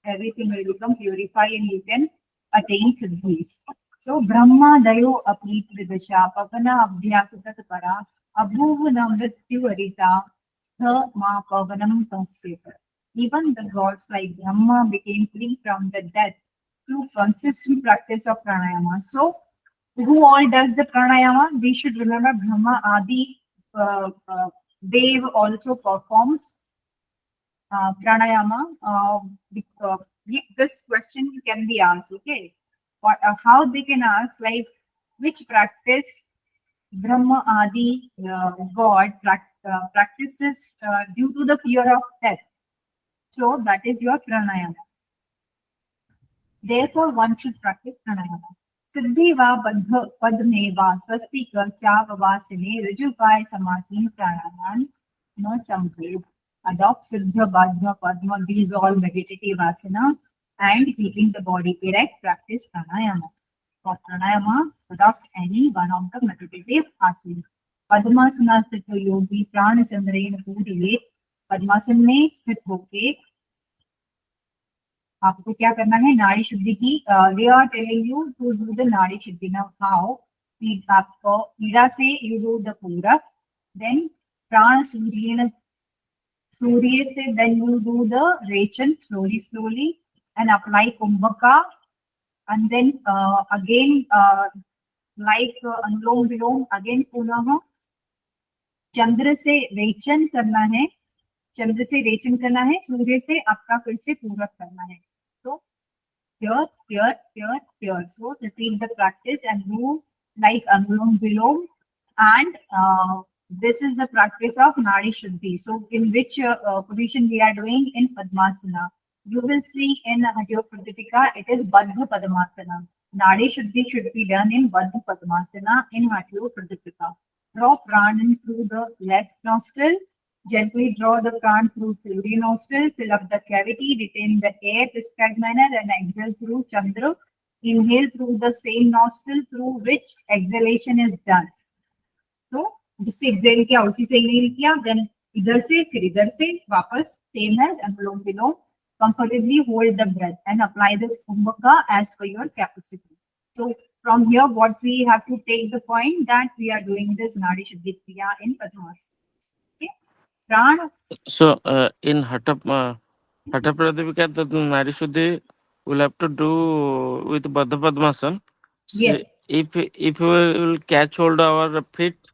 everything will become purified, and you can attain siddhis. So Brahma Dayo Apit Vidasha Pavana Abhyasatat Para Abhuvana Mrityu Arita Stha Ma Pavanam Tasyata. Even the gods like Brahma became free from the death through consistent practice of pranayama. So who all does the pranayama? We should remember Brahma Adi Dev also performs pranayama. This question can be asked, okay? What, how they can ask, like, which practice Brahma Adi God practices due to the fear of death. So that is your pranayama. Therefore, one should practice pranayama. Siddhi va badha padme va swastika chava vasine rijupay samasin pranayaman no samved. Adopt siddha badha padma, these all meditative asana, and keeping the body erect, practice pranayama. For pranayama, adopt any one of the meditative asana. Padmasana स्थित योगी प्राण चंद्रेण पूरिये. पद्मासन में स्थित होके आपको क्या करना है? नाड़ी शुद्धि की. They are telling you to do the nadi shuddhi. Now how? आपको ईड़ा से you do the puraka, then प्राण सूर्य से then you do the rechan slowly and apply kumbhaka, and then again like anulom vilom, again पुनः चंद्र से रेचन करना है, चंद्र से रेचन करना है, सूर्य से आपका फिर से पूरक करना है. So here. So repeat the practice and do like Anulom Vilom, and this is the practice of Nadi Shuddhi. So in which position we are doing? In Padmasana. You will see in Hatyo Pratipika, it is Baddha Padmasana. Nadi Shuddhi should be done in Baddha Padmasana in Hatyo Pratipika. Draw prana through the left nostril. Gently draw the prana through Surya nostril. Fill up the cavity. Retain the air prescribed manner and exhale through Chandra. Inhale through the same nostril through which exhalation is done. So जिससे exhale किया उसी से inhale किया, then इधर से फिर इधर से वापस same as anulom vilom. Comfortably hold the breath and apply the kumbhaka as per your capacity. So from here, what we have to take the point that we are doing this Nadi Shuddhi Kriya in Padmasana. Okay. Prana. So in Hatha Pradipika, the Nadi Shuddhi will have to do with Baddha Padmasana. Yes. If we will catch hold of our feet,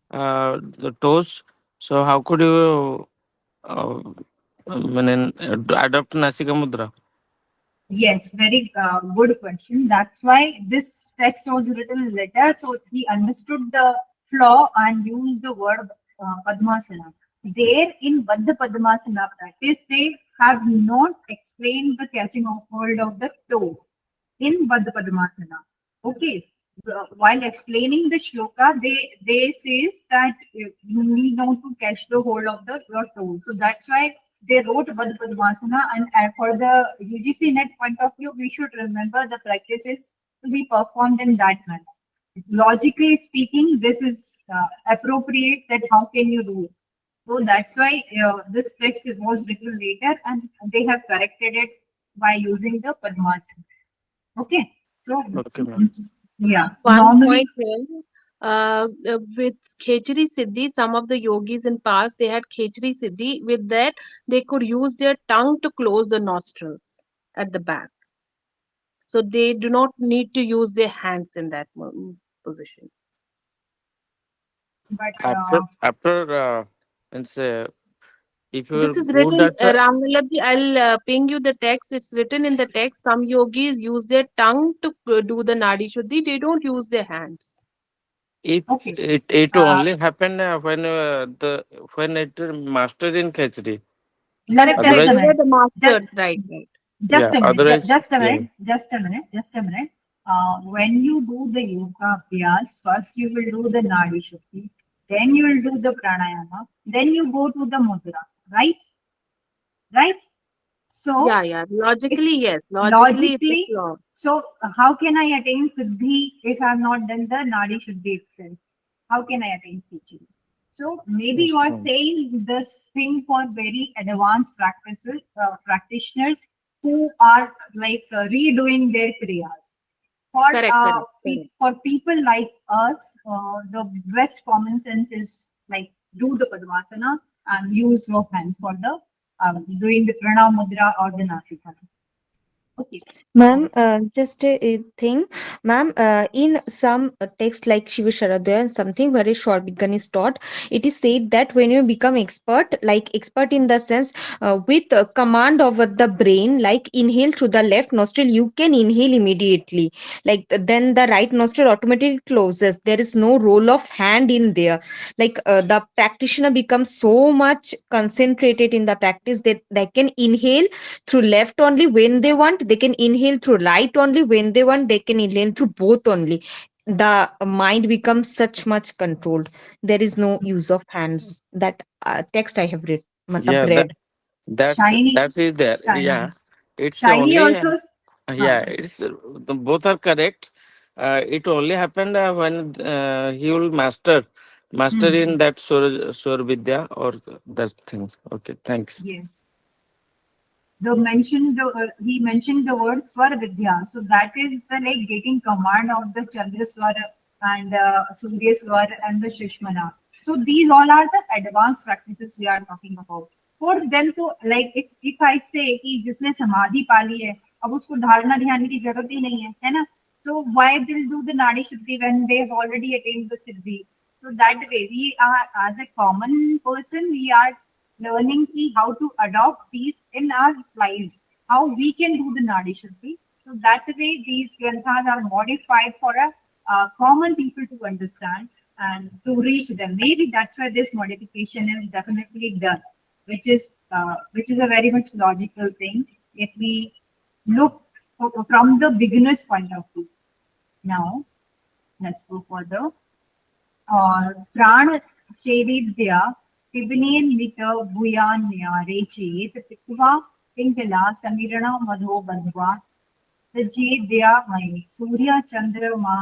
the toes, so how could you adopt Nasika Mudra? Yes, very good question. That's why this text was written later, so he understood the flaw and used the word Padmasana. There in Baddha Padmasana practice, they have not explained the catching of hold of the toes in Baddha Padmasana. Okay. While explaining the shloka, they says that you need not to catch the hold of your toes. So that's why they wrote Baddha Padmasana, and for the UGC net point of view, we should remember the practices to be performed in that manner. Logically speaking, this is appropriate, that how can you do it? So that's why this text was written later, and they have corrected it by using the Padmasana. Okay. So Okay, ma'am. yeah. One Normally, point here, with Khechari Siddhi, some of the yogis in past, they had Khechari Siddhi. With that, they could use their tongue to close the nostrils at the back. So they do not need to use their hands in that position. but After means if you This will is do written, that, Ramvallabhi, I'll ping you the text. It's written in the text. Some yogis use their tongue to do the Nadi Shuddhi. They don't use their hands. if okay. it only happen when it master in Khechri. Correct, Correct, just correct. a They were minute. the Just, masters, right, right. just Yeah, a minute. otherwise, Just a yeah. minute. Just a minute. When you do the yoga abhyas, first you will do the Nadi Shuddhi. then you will do the pranayama, then you go to the mudra, right? Right? So, Yeah. if Logically, yes. Logically, it's a logically, flaw. so how can I attain Siddhi if I have not done the Nadi Shuddhi itself? How can I attain teaching? So maybe Yes, you are ma'am. saying this thing for very advanced practices, practitioners who are like redoing their kriyas. For Correct. for people like us, the best common sense is like do the Padmasana and use your hands for the doing the Pranam Mudra or the Nasikara. Okay. Ma'am, just a thing, ma'am. In some text like Shiva Sharadaya and something very short Vigyan is taught, it is said that when you become expert, like expert in the sense with command over the brain, like inhale through the left nostril, you can inhale immediately. Like then the right nostril automatically closes. There is no role of hand in there. Like the practitioner becomes so much concentrated in the practice that they can inhale through left only when they want, they can inhale through right only when they want, they can inhale through both only. The mind becomes such much controlled. There is no use of hands. That text I have read, matlab Yeah, read. Shiny, that is there. shiny, Yeah, it's shiny only also. yeah, Huh. it's both are correct. It only happened when he will master Hmm. in that sur vidya or that things. Okay, thanks. Yes. He mentioned the word Swar Vidya. So that is the like getting command of the Chandra Swar and Surya Swar and the Shishmana. So these all are the advanced practices we are talking about. For them to like if I say कि जिसने समाधि पाली है अब उसको धारणा ध्यान की जरूरत ही नहीं है ना. So why they'll do the Nadi Shuddhi when they have already attained the Siddhi? So that way we are as a common person we are learning how to adopt these in our lives, how we can do the Nadi Shuddhi. So that way these granthas are modified for a common people to understand and to reach them. Maybe that's why this modification is definitely done, which is a very much logical thing if we look from the beginner's point of view. Now let's go further. प्राणशैलीद्या पिबनेन्वित भूयान्यारे चेत् पित्वा पिङ्गला समीरण मधो बन्ध्वा तज्जेद्या मयि सूर्यचन्द्रमा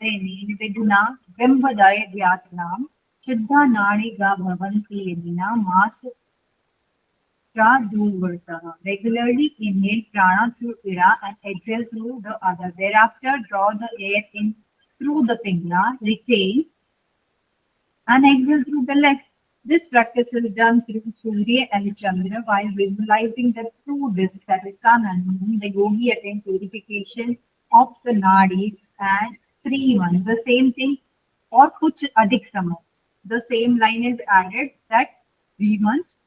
तेनेन विधुना बिम्बदय ध्यातनां शुद्धा नाडिगा भवन्ति यदिना मास Pradurvartah. Regularly inhale prana through ira and exhale through the other. Thereafter, draw the air in through the pingla, retain and exhale through the left. This practice is done through Surya and Chandra while visualizing the true disk that is sun and moon. The yogi attains purification of the nadis and 3 months. The same thing or kuch adhik samay. The same line is added that 3 months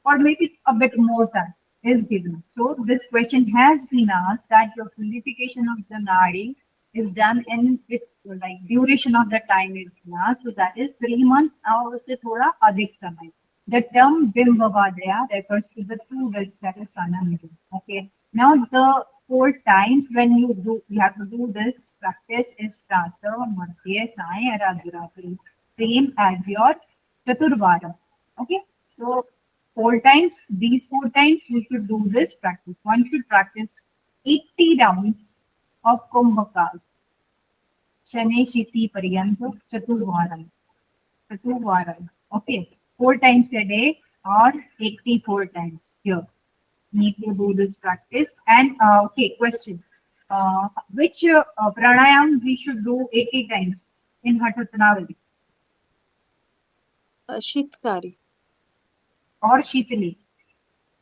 or maybe a bit more time is given. So this question has been asked that your purification of the nadi is done in with like duration of the time is given. So that is 3 months or उससे थोड़ा अधिक समय. The term Bimbavadaya refers to the two ways that is sun and moon. Okay. Now the 4 times when you have to do this practice is Prata, Madhya, Sai, and Radharatri. Same as your Chaturvara. Okay. So 4 times, these 4 times you should do this practice. One should practice 80 rounds of Kumbhakas. Shane Shiti Paryanto Chaturvaram. Chaturvaram. Okay. 4 times a day or 84 times here. Need to do this practice. And okay, question. Which pranayam we should do 80 times in Hatha Shitkari. or Shitali?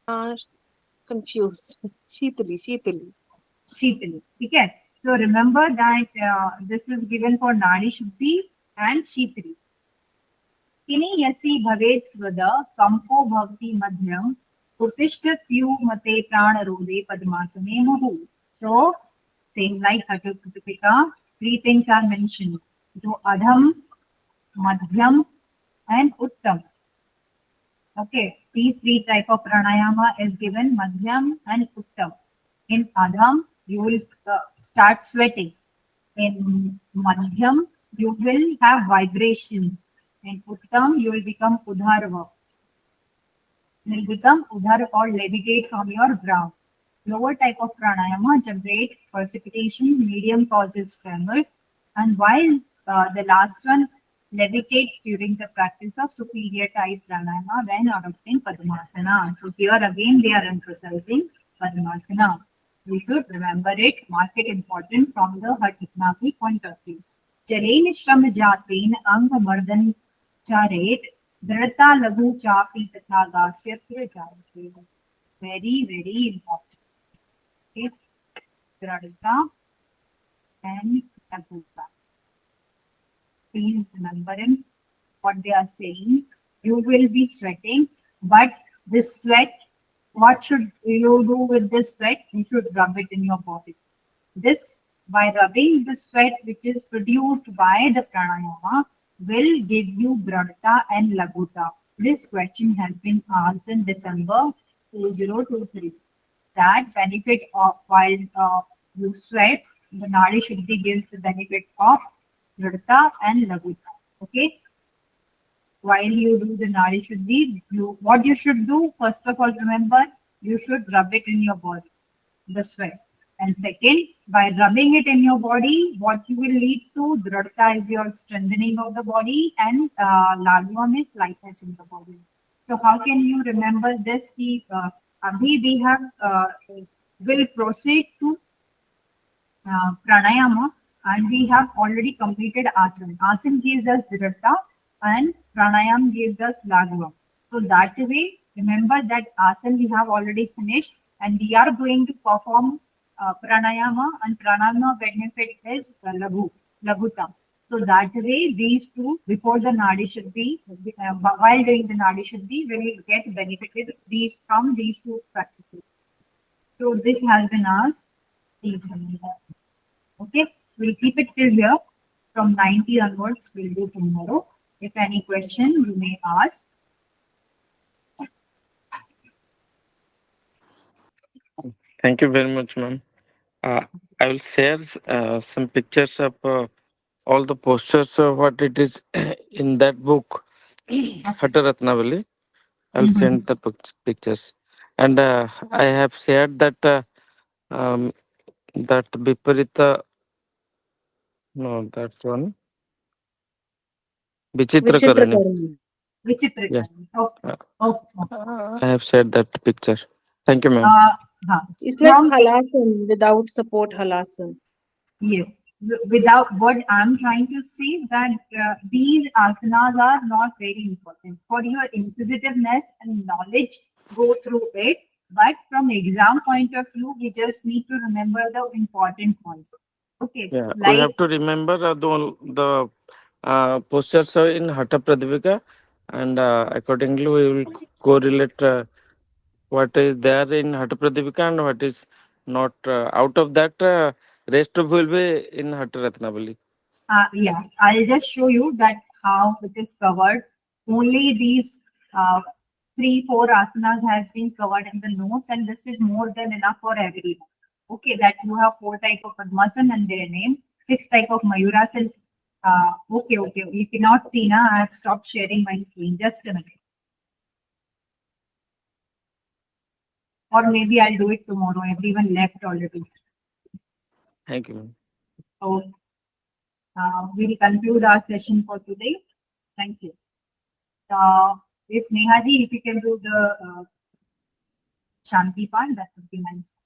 Uh, Confused. Sheetali. Shitali. Okay. So remember that this is given for Nadi Shuddhi and Shitali. Kini yasi bhavet svada kampo bhavti madhyam utishtatyu mate prana rode padmasane muhu. So same like Hatha 3 things are mentioned. So Adham, Madhyam and Uttam. Okay, these 3 type of pranayama is given Madhyam and Uttam. In Adham, you will start sweating. In Madhyam, you will have vibrations. In Uttam, you will become Udharva. You will become Udhar or levitate from your ground. Lower type of pranayama generate precipitation, medium causes tremors, and while the last one levitates during the practice of superior type pranayama when adopting Padmasana. So here again they are emphasizing Padmasana. We should remember it, mark it important from the Hatipnaki point of view. जलेन श्रम जातेन अंग मर्दन चारेत दृढ़ता लघु चापी तथा गास्यत्र जायते. Very important. Okay, dृढ़ता and लघुता. Please remember him what they are saying. You will be sweating, but this sweat, what should you do with this sweat? You should rub it in your body. This, by rubbing the sweat which is produced by the pranayama, will give you dradta and laguta. This question has been asked in December 2023. That benefit of while you sweat, the Nadi Shuddhi gives the benefit of dradta and laguta. Okay. While you do the Nadi Shuddhi, what you should do, first of all, remember, you should rub it in your body, the sweat. And second, by rubbing it in your body, what you will lead to, dradta is your strengthening of the body and lagvam is lightness in the body. So how can you remember this? Abhi we have, will proceed to pranayama and we have already completed asana. Asana gives us dradta and pranayam gives us lagvam. So that way, remember that asana we have already finished and we are going to perform pranayama, and pranayama benefit is laguta. So that way, these two, before the Nadi Shuddhi, while doing the Nadi Shuddhi, we will get benefited from these two practices. So this has been asked. Please remember. Okay, we'll keep it till here. From 90 onwards, we'll do tomorrow. If any question, you may ask. Thank you very much, ma'am. I will share some pictures of all the posters of what it is in that book, Hatha Ratnavali. I'll send the pictures. And I have shared that that Viparita, no, that one, Vichitra Vichitra Karani. Karani. Yes. Oh, Uh, oh, I have shared that picture. Thank you, ma'am. It's like From halasan without support halasan. yes, without what I'm trying to say that these asanas are not very important for your inquisitiveness and knowledge. Go through it, but from exam point of view, we just need to remember the important points. Okay, Yeah, we like have to remember the postures are in Hatha Pradipika, and accordingly we will correlate what is there in Hatha Pradipika and what is not. Out of that, rest of will be in Hatha Ratnavali. yeah, I'll just show you that how it is covered. Only these 3, 4 asanas has been covered in the notes, and this is more than enough for everyone. Okay, that you have 4 type of Padmasana and their name, 6 type of Mayurasana. Okay, you cannot see now. I have stopped sharing my screen. Just a minute. Or maybe I'll do it tomorrow. Everyone left already. Thank you, ma'am. So we'll conclude our session for today. Thank you. If Nehaji, if you can do the Shanti part, that would be nice.